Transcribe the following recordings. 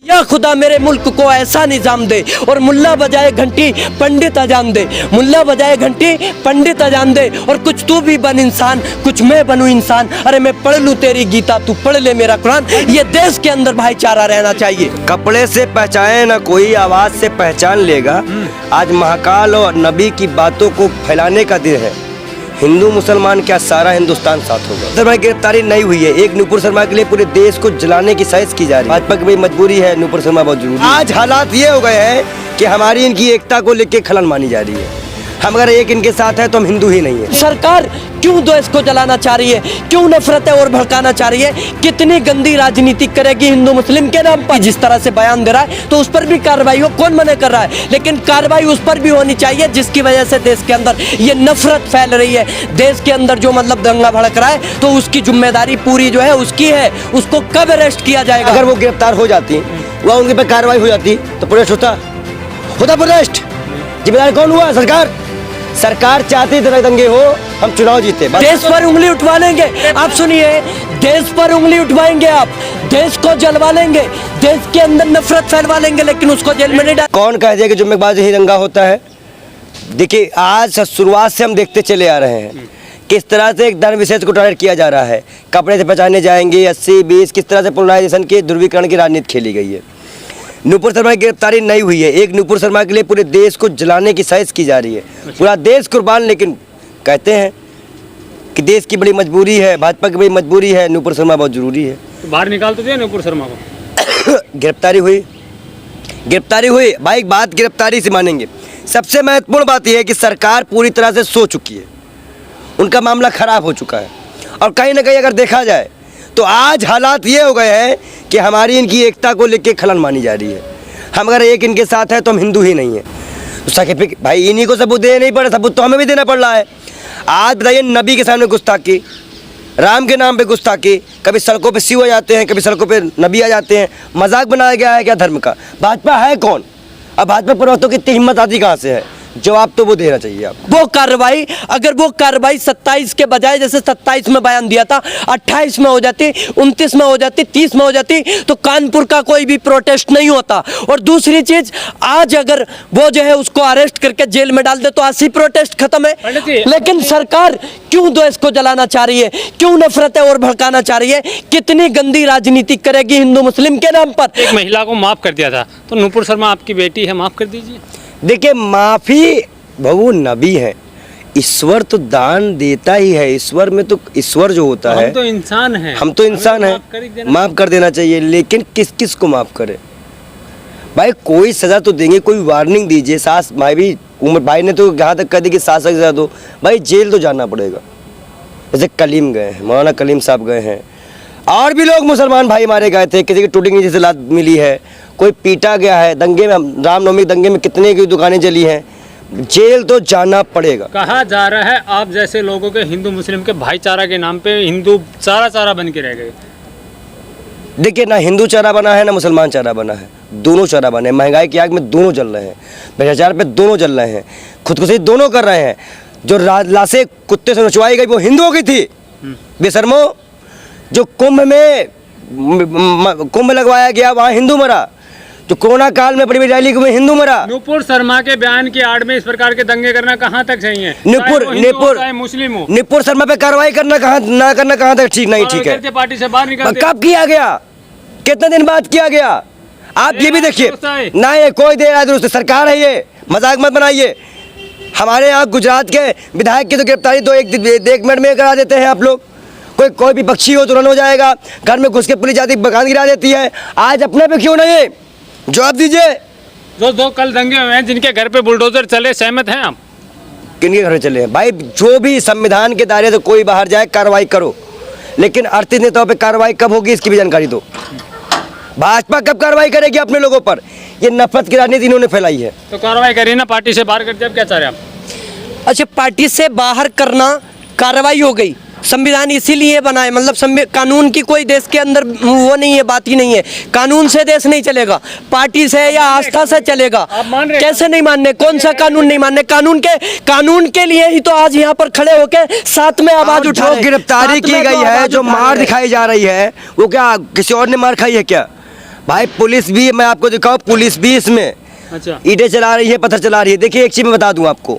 या खुदा मेरे मुल्क को ऐसा निजाम दे और मुल्ला बजाए घंटी पंडित अजान दे, मुल्ला बजाए घंटी पंडित अजान दे, और कुछ तू भी बन इंसान कुछ मैं बनूं इंसान। अरे मैं पढ़ लूं तेरी गीता तू पढ़ ले मेरा कुरान। ये देश के अंदर भाईचारा रहना चाहिए। कपड़े से पहचाने ना कोई, आवाज से पहचान लेगा। आज महाकाल और नबी की बातों को फैलाने का दिन है। हिंदू मुसलमान क्या सारा हिंदुस्तान साथ होगा। शर्मा की गिरफ्तारी नहीं हुई है। एक नुपुर शर्मा के लिए पूरे देश को जलाने की साजिश की जा रही है। भाजपा की भी मजबूरी है, नुपुर शर्मा बहुत जरूरी। आज हालात ये हो गए हैं कि हमारी इनकी एकता को लेकर खलन मानी जा रही है। हम अगर एक इनके साथ है तो हम हिंदू ही नहीं है। सरकार क्यों देश को जलाना चाह रही है, क्यों नफरतें और भड़काना चाह रही है, कितनी गंदी राजनीति करेगी हिंदू मुस्लिम के नाम पर। जिस तरह से बयान दे रहा है तो उस पर भी कार्रवाई हो, कौन मना कर रहा है, लेकिन कार्रवाई उस पर भी होनी चाहिए जिसकी वजह से देश के अंदर ये नफरत फैल रही है। देश के अंदर जो मतलब दंगा भड़क रहा है तो उसकी जिम्मेदारी पूरी जो है उसकी है। उसको कब अरेस्ट किया जाएगा? अगर वो गिरफ्तार हो जाती, वह उनके पर कार्रवाई हो जाती तो प्रोटेस्ट होता प्रोटेस्ट। जिम्मेदार कौन हुआ? सरकार चाहती थी दंगे हो, हम चुनाव जीते। देश पर उंगली उठवा लेंगे। आप सुनिए, देश पर उंगली उठवाएंगे, आप देश को जलवा लेंगे, देश के अंदर नफरत फैलवा लेंगे, लेकिन उसको जेल में नहीं डाल। कौन कह दिया कि जुम्मेबाज ही दंगा होता है? देखिए, आज शुरुआत से हम देखते चले आ रहे हैं किस तरह से एक धर्म विशेष को टारगेट किया जा रहा है। कपड़े से पहचाने जाएंगे 80-20, किस तरह से पोलराइजेशन की ध्रुवीकरण की राजनीति खेली गई है। नुपुर शर्मा की गिरफ्तारी नहीं हुई है। एक नुपुर शर्मा के लिए पूरे देश को जलाने की साजिश की जा रही है। पूरा देश कुर्बान, लेकिन कहते हैं कि देश की बड़ी मजबूरी है, भाजपा की बड़ी मजबूरी है, नुपुर शर्मा बहुत जरूरी है। तो बाहर निकाल तो दिया नुपुर शर्मा को। गिरफ्तारी हुई भाई। बात गिरफ्तारी से मानेंगे। सबसे महत्वपूर्ण बात यह है कि सरकार पूरी तरह से सो चुकी है, उनका मामला खराब हो चुका है। और कहीं ना कहीं अगर देखा जाए तो आज हालात ये हो गए हैं कि हमारी इनकी एकता को लेकर खलन मानी जा रही है। हम अगर एक इनके साथ है तो हम हिंदू ही नहीं है। तो सर्टिफिकेट भाई इन्हीं को सबूत देना नहीं पड़ा, सबूत तो हमें भी देना पड़ रहा है। आज बताइए, नबी के सामने गुस्ताखी, राम के नाम पे गुस्ताखी, कभी सड़कों पे शिव आ जाते हैं, कभी सड़कों पे नबी आ जाते हैं। मजाक बनाया गया है क्या धर्म का? भाजपा है कौन? अब भाजपा प्रवक्तों की इतनी हिम्मत आती कहाँ से है? जवाब तो वो देना चाहिए आप। वो कार्रवाई, अगर वो कार्रवाई 27 के बजाय जैसे 27 में बयान दिया था 28 में हो जाती, 29 में हो जाती, 30 में हो जाती, तो कानपुर का कोई भी प्रोटेस्ट नहीं होता। और दूसरी चीज, आज अगर वो जो है उसको अरेस्ट करके जेल में डाल दे तो 80 प्रोटेस्ट खत्म है। लेकिन सरकार क्यों देश को जलाना चाह रही है, क्यों नफरतें और भड़काना चाह रही है, कितनी गंदी राजनीति करेगी हिंदू मुस्लिम के नाम पर। एक महिला को माफ कर दिया था, तो नुपुर शर्मा आपकी बेटी है, माफ कर दीजिए। देखिए, माफी वो नबी है, ईश्वर तो दान देता ही है। ईश्वर में तो ईश्वर जो होता है, हम तो इंसान हैं, हम तो इंसान हैं, माफ कर देना चाहिए। लेकिन किस किस को माफ करे भाई? कोई सजा तो देंगे, कोई वार्निंग दीजिए। सास भाई भी, उमर भाई ने तो यहाँ तक कह दी कि सास की सजा दो, भाई जेल तो जाना पड़ेगा। जैसे कलीम गए हैं, मौलाना कलीम साहब गए हैं, और भी लोग मुसलमान भाई मारे गए थे, किसी की टूटी नीचे से लात मिली है, कोई पीटा गया है। दंगे में, रामनवमी दंगे में कितने की दुकानें जली हैं। जेल तो जाना पड़ेगा। कहा जा रहा है आप जैसे लोगों के, हिंदू मुस्लिम के भाईचारा के नाम पे हिंदू चारा बन के रह गए। देखिए, ना हिंदू चारा बना है ना मुसलमान चारा बना है, दोनों चारा बने। महंगाई की आग में दोनों जल रहे हैं, भ्रष्टाचार पे दोनों जल रहे हैं, खुदकुशी दोनों कर रहे हैं। जो लाशें कुत्ते से नचवाई गई वो हिंदुओं की थी बेशर्मो। जो कुंभ लगवाया गया वहाँ हिंदू मरा। जो कोरोना काल में बड़ी बड़ी रैली में हिंदू मरा। नुपुर शर्मा के बयान की आड़ में इस प्रकार के दंगे करना कहाँ तक सही है? मुस्लिम हो, नुपुर शर्मा पे कार्रवाई करना ना करना कहाँ तक ठीक नहीं ठीक है? पार्टी से बाहर निकलते। कब किया गया? कितने दिन बाद किया गया? आप ये भी देखिए ना, ये कोई देर आज दुरुस्त सरकार है, ये मजाक मत बनाइए। हमारे यहाँ गुजरात के विधायक की तो गिरफ्तारी तो एक मिनट में करा देते हैं आप लोग। कोई भी पक्षी हो तुरंत हो जाएगा, घर में घुस के पुलिस जाती बगान गिरा देती है। आज अपने पे क्यों नहीं? जवाब दीजिए। जो दो कल दंगे हुए हैं जिनके घर पे बुलडोजर चले, सहमत हैं आप? किनके घर चले हैं भाई? जो भी संविधान के दायरे से कोई बाहर जाए कार्रवाई करो, लेकिन अर्थीय नेताओं पे कार्रवाई कब होगी इसकी भी जानकारी दो। भाजपा कब कार्रवाई करेगी अपने लोगों पर? ये नफरत की राजनीति इन्होंने फैलाई है। तो कार्रवाई करिए ना, पार्टी से बाहर कर दिया, क्या चाह रहे हैं आप? अच्छा, पार्टी से बाहर करना, कार्रवाई हो गई। संविधान इसीलिए बनाए, मतलब कानून की कोई देश के अंदर वो नहीं है, बात ही नहीं है। कानून से देश नहीं चलेगा, पार्टी से या आस्था से चलेगा। कैसे नहीं मानने? कौन सा कानून नहीं मानने? कानून के लिए ही तो आज यहाँ पर खड़े होकर साथ में आवाज उठा रहे। गिरफ्तारी की गई है, जो मार दिखाई जा रही है, वो क्या किसी और ने मार खाई है क्या? भाई पुलिस भी, मैं आपको दिखाऊं, पुलिस भी इसमें अच्छा, ईंटें चला रही है, पत्थर चला रही है। देखिए एक चीज़ मैं बता दूं आपको,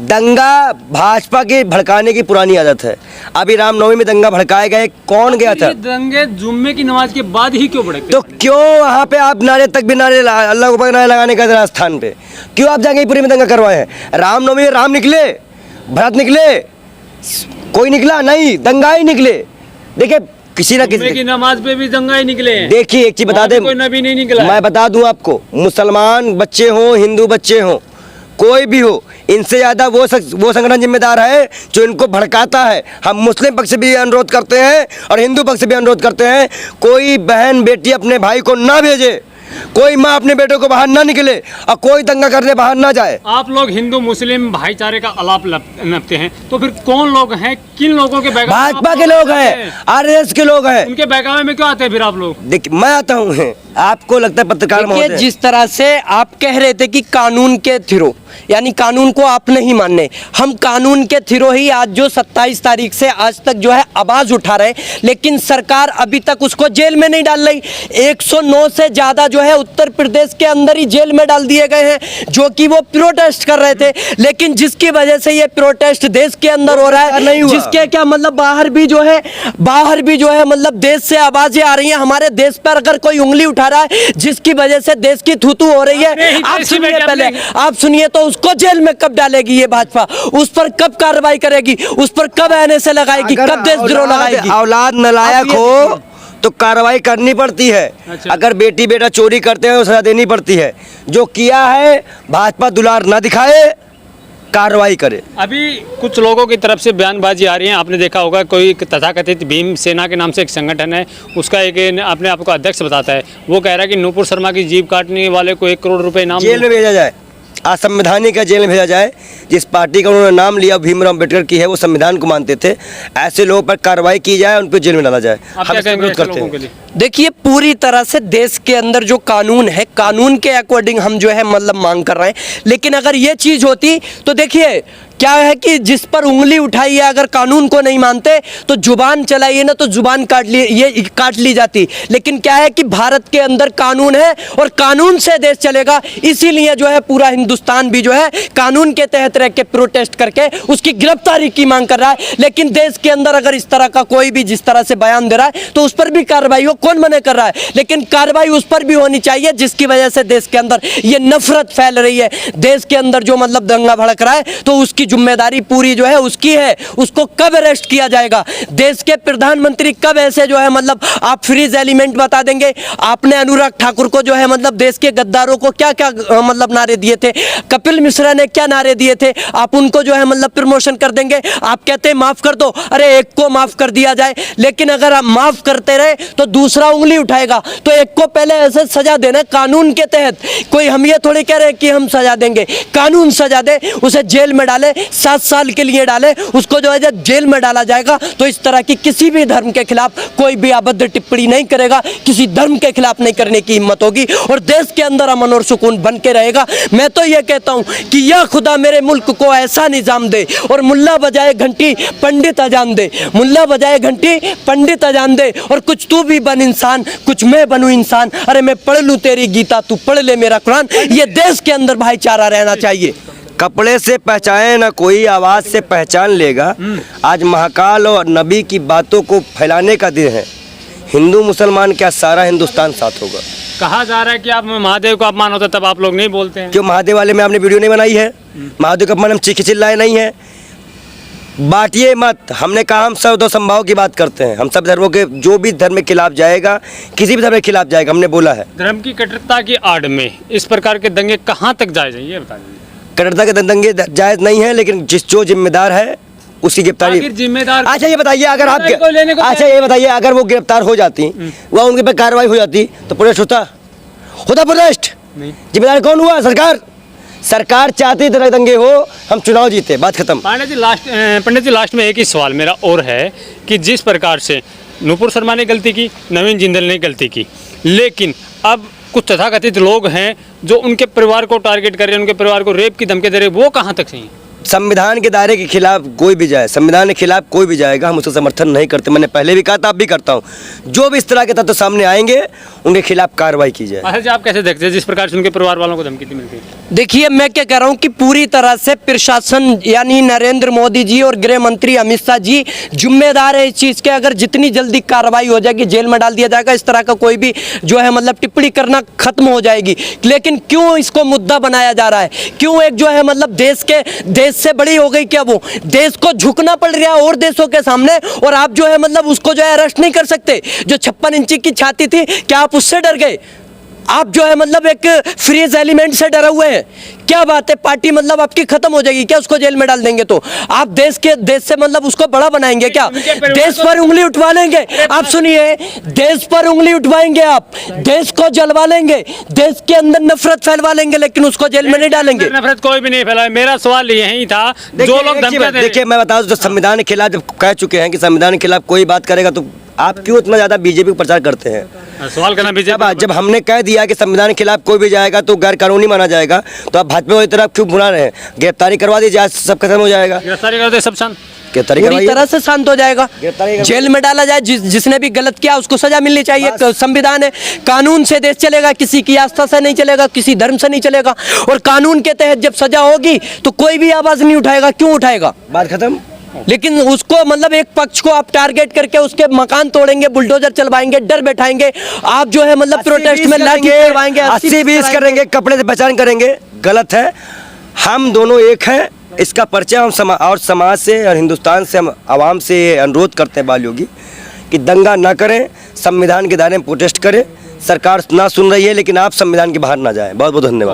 दंगा भाजपा के भड़काने की पुरानी आदत है। अभी रामनवमी में दंगा भड़काए गए, कौन गया था? ये दंगे जुम्मे की नमाज के बाद ही क्यों भड़कते? तो क्यों वहाँ पे आप नारे तक भी नारे अल्लाह को नारे लगाने का राजस्थान पे क्यों आप जाके पूरी में दंगा करवाए हैं? रामनवमी में राम निकले, भरत निकले, कोई निकला नहीं, दंगा ही निकले। देखिए किसी ना जुम्मे किसी, की नमाज पे भी दंगा ही निकले हैं। देखिए एक चीज बता वहाँ दे, पे कोई नबी नहीं निकला है। मैं बता दूं आपको, मुसलमान बच्चे हों, हिंदू बच्चे हों, कोई भी हो, इनसे ज़्यादा वो संगठन जिम्मेदार है जो इनको भड़काता है। हम मुस्लिम पक्ष से भी अनुरोध करते हैं और हिंदू पक्ष से भी अनुरोध करते हैं, कोई बहन बेटी अपने भाई को ना भेजे, कोई माँ अपने बेटे को बाहर ना निकले और कोई दंगा करने बाहर ना जाए। आप लोग हिंदू मुस्लिम भाईचारे का अलाप नपते हैं, तो फिर कौन लोग हैं, किन लोगों के बहकावे? भाजपा के लोग हैं, आरएसएस के लोग हैं। उनके बहकावे में क्यों आते हैं फिर आप लोग? देखिए मैं आता हूँ, आपको लगता है पत्रकार देखिए, महोदय, जिस तरह से आप कह रहे थे कि कानून के थ्रू, यानी कानून को आप नहीं मानने, हम कानून के थ्रू ही आज जो 27 तारीख से आज तक जो है आवाज उठा रहे, लेकिन सरकार अभी तक उसको जेल में नहीं डाल रही। 109 से ज्यादा जो है उत्तर प्रदेश के अंदर ही जेल में डाल दिए गए हैं, जो कि वो प्रोटेस्ट कर रहे थे। लेकिन जिसकी वजह से ये प्रोटेस्ट देश के अंदर हो रहा है, जिसके क्या मतलब बाहर भी जो है मतलब देश से आवाजें आ रही हैं, हमारे देश पर अगर कोई उंगली उठा रहा है जिसकी वजह से देश की थूतू हो रही है, आप सुनिए पहले, आप सुनिए, तो उसको जेल में कब डालेगी ये भाजपा? उस पर कब कार्रवाई करेगी? उस पर कब एनएसए लगाएगी? कब देशद्रोह लगाएगी? औलाद नालायक हो तो कार्रवाई करनी पड़ती है। अच्छा। अगर बेटी बेटा चोरी करते हैं तो सजा देनी पड़ती है। जो किया है भाजपा दुलार ना दिखाए, कार्रवाई करे। अभी कुछ लोगों की तरफ से बयानबाजी आ रही है, आपने देखा होगा, कोई तथाकथित भीम सेना के नाम से एक संगठन है, उसका एक अपने आप को अध्यक्ष बताता है, वो कह रहा है कि नूपुर शर्मा की जीभ काटने वाले को 1 करोड़ रुपए इनाम जेल में भेजा जाए, असंवैधानिक जेल में भेजा जाए। जिस पार्टी का उन्होंने नाम लिया भीमराव अम्बेडकर की है, वो संविधान को मानते थे, ऐसे लोगों पर कार्रवाई की जाए, उन पर जेल में डाला जाए। आप हम क्या इसका कहेंगे विरोध ऐसे करते लोगों के हैं। लिए? देखिए, पूरी तरह से देश के अंदर जो कानून है, कानून के अकॉर्डिंग हम जो है मतलब मांग कर रहे हैं। लेकिन अगर ये चीज होती तो देखिए क्या है कि जिस पर उंगली उठाई है, अगर कानून को नहीं मानते तो जुबान चलाइए ना, तो जुबान काट ली जाती। लेकिन क्या है कि भारत के अंदर कानून है और कानून से देश चलेगा, इसीलिए जो है पूरा हिंदुस्तान भी जो है कानून के तहत रह के प्रोटेस्ट करके उसकी गिरफ्तारी की मांग कर रहा है। लेकिन देश के अंदर अगर इस तरह का कोई भी जिस तरह से बयान दे रहा है तो उस पर भी कार्रवाई हो, कौन मना कर रहा है? लेकिन कार्रवाई उस पर भी होनी चाहिए जिसकी वजह से देश के अंदर ये नफरत फैल रही है। देश के अंदर जो मतलब दंगा भड़क रहा है तो उसकी जिम्मेदारी पूरी जो है उसकी है। उसको कब अरेस्ट किया जाएगा? देश के प्रधानमंत्री कब ऐसे जो है मतलब आप फ्रीज एलिमेंट बता देंगे? आपने अनुराग ठाकुर को जो है मतलब देश के गद्दारों को क्या क्या मतलब नारे दिए थे, कपिल मिश्रा ने क्या नारे दिए थे, आप उनको जो है मतलब प्रमोशन कर देंगे। आप कहते हैं माफ कर दो, अरे एक को माफ कर दिया जाए, लेकिन अगर आप माफ करते रहे तो दूसरा उंगली उठाएगा। तो एक को पहले ऐसे सजा देना कानून के तहत। कोई हम ये थोड़ी कह रहे हैं कि हम सजा देंगे, कानून सजा दे, उसे जेल में डाले, 7 साल के लिए डाले, उसको जो है जब जेल में डाला जाएगा तो इस तरह की किसी भी धर्म के खिलाफ कोई भी अभद्र टिप्पणी नहीं करेगा, किसी धर्म के खिलाफ नहीं करने की हिम्मत होगी और देश के अंदर अमन और सुकून बन के रहेगा। मैं तो ये कहता हूं कि या खुदा मेरे मुल्क को ऐसा निजाम दे और मुल्ला बजाए घंटी पंडित अजान दे, मुल्ला बजाए घंटी पंडित अजान दे, और कुछ तू भी बन इंसान, कुछ मैं बनूं इंसान, अरे मैं पढ़ लूं तेरी गीता, तू पढ़ ले मेरा कुरान। ये देश के अंदर भाईचारा रहना चाहिए। कपड़े से पहचाने ना कोई, आवाज़ से पहचान लेगा। आज महाकाल और नबी की बातों को फैलाने का दिन है। हिंदू मुसलमान क्या सारा हिंदुस्तान साथ होगा। कहा जा रहा है कि आप महादेव का अपमान होता है तब आप लोग नहीं बोलते हैं। क्यों महादेव वाले में आपने वीडियो नहीं बनाई है? महादेव का अपमान हम चीखे चिल्लाए नहीं है। बांटिए मत, हमने कहा हम सर्वधर्म समभाव की बात करते हैं। हम सब धर्मों के, जो भी धर्म के खिलाफ जाएगा, किसी भी धर्म के खिलाफ जाएगा, हमने बोला है। धर्म की कट्टरता की आड़ में इस प्रकार के दंगे कहाँ तक जायज हैं, ये बता दीजिए। कट्टरता के दंगे जायज नहीं है, लेकिन जो जिम्मेदार है उसकी गिरफ्तारी। आखिर जिम्मेदार, अच्छा ये बताइए, अगर आप को लेने को अच्छा ये बताइए, अगर वो गिरफ्तार हो जाती, वह उनके पे कार्रवाई हो जाती तो प्रोटेस्ट होता प्रोटेस्ट? नहीं। जिम्मेदार कौन हुआ? सरकार चाहती तरह दंगे हो, हम चुनाव जीते, बात खत्म। पंडित जी लास्ट में एक ही सवाल मेरा और है कि जिस प्रकार से नूपुर शर्मा ने गलती की, नवीन जिंदल ने गलती की, लेकिन अब कुछ तथाकथित लोग हैं जो उनके परिवार को टारगेट कर रहे हैं, उनके परिवार को रेप की धमकी दे रहे हैं, वो कहाँ तक सही है? संविधान के दायरे के खिलाफ कोई भी जाए, संविधान के खिलाफ कोई भी जाएगा, हम उसका समर्थन नहीं करते। मैंने पहले भी कहा था, अब भी करता हूँ। जो भी इस तरह के तत्व सामने आएंगे उनके खिलाफ कार्रवाई की जाए। अच्छा जी, आप कैसे देखते हैं जिस प्रकार से उनके परिवार वालों को धमकी मिलती है? देखिए, मैं क्या कह रहा हूं कि पूरी तरह से प्रशासन यानी नरेंद्र मोदी जी और गृह मंत्री अमित शाह जी जिम्मेदार है इस चीज़ के। अगर जितनी जल्दी कार्रवाई हो जाएगी, जेल में डाल दिया जाएगा, इस तरह का कोई भी जो है मतलब टिप्पणी करना खत्म हो जाएगी। लेकिन क्यों इसको मुद्दा बनाया जा रहा है? क्यों एक जो है मतलब देश से बड़ी हो गई क्या वो? देश को झुकना पड़ रहा है और देशों के सामने, और आप जो है मतलब उसको जो है अरेस्ट नहीं कर सकते। जो 56 इंची की छाती थी, क्या आप उससे डर गए? आप जो है मतलब एक फ्रीज एलिमेंट से डरे हुए हैं। क्या बात है, पार्टी मतलब आपकी खत्म हो जाएगी क्या उसको जेल में डाल देंगे तो? आप देश से मतलब उसको बड़ा बनाएंगे क्या? देश पर उंगली उठवा लेंगे आप? सुनिए, देश पर उंगली उठवाएंगे आप, देश को जलवा लेंगे, देश के अंदर नफरत फैलवा लेंगे, लेकिन उसको जेल में नहीं डालेंगे। नफरत कोई भी नहीं फैलाए। मेरा सवाल यही था, जो लोग देखिए, मैं बता दूं, जो संविधान के खिलाफ जब कह चुके हैं कि संविधान के खिलाफ कोई बात करेगा, तो आप क्यों इतना ज्यादा बीजेपी को प्रचार करते हैं? सवाल करना बीजेपी। जब हमने कह दिया कि संविधान के खिलाफ कोई भी जाएगा तो गैर कानूनी माना जाएगा, तो आप भाजपा वाली तरफ क्यों बुला रहे हैं? गिरफ्तारी करवा दीजिए, आज सब खत्म हो जाएगा। गिरफ्तारी कर दे, सब शांत, गिरफ्तारी पूरी करवाइए, तरह से शांत हो जाएगा, जेल में डाला जाए। जिसने भी गलत किया उसको सजा मिलनी चाहिए। संविधान है, कानून से देश चलेगा, किसी की आस्था से नहीं चलेगा, किसी धर्म से नहीं चलेगा। और कानून के तहत जब सजा होगी तो कोई भी आवाज नहीं उठाएगा। क्यों उठाएगा? बात खत्म। लेकिन उसको मतलब एक पक्ष को आप टारगेट करके उसके मकान तोड़ेंगे, बुलडोजर चलवाएंगे, डर बैठाएंगे, आप जो है मतलब प्रोटेस्ट में लाठी चलवाएंगे, 80-20 करेंगे, कपड़े से पहचान करेंगे, गलत है। हम दोनों एक हैं, इसका परिचय हम और समाज से और हिंदुस्तान से, हम आवाम से अनुरोध करते हैं बाल योगी कि दंगा ना करें, संविधान के दायरे में प्रोटेस्ट करें। सरकार ना सुन रही है, लेकिन आप संविधान के बाहर ना जाएं। बहुत बहुत धन्यवाद।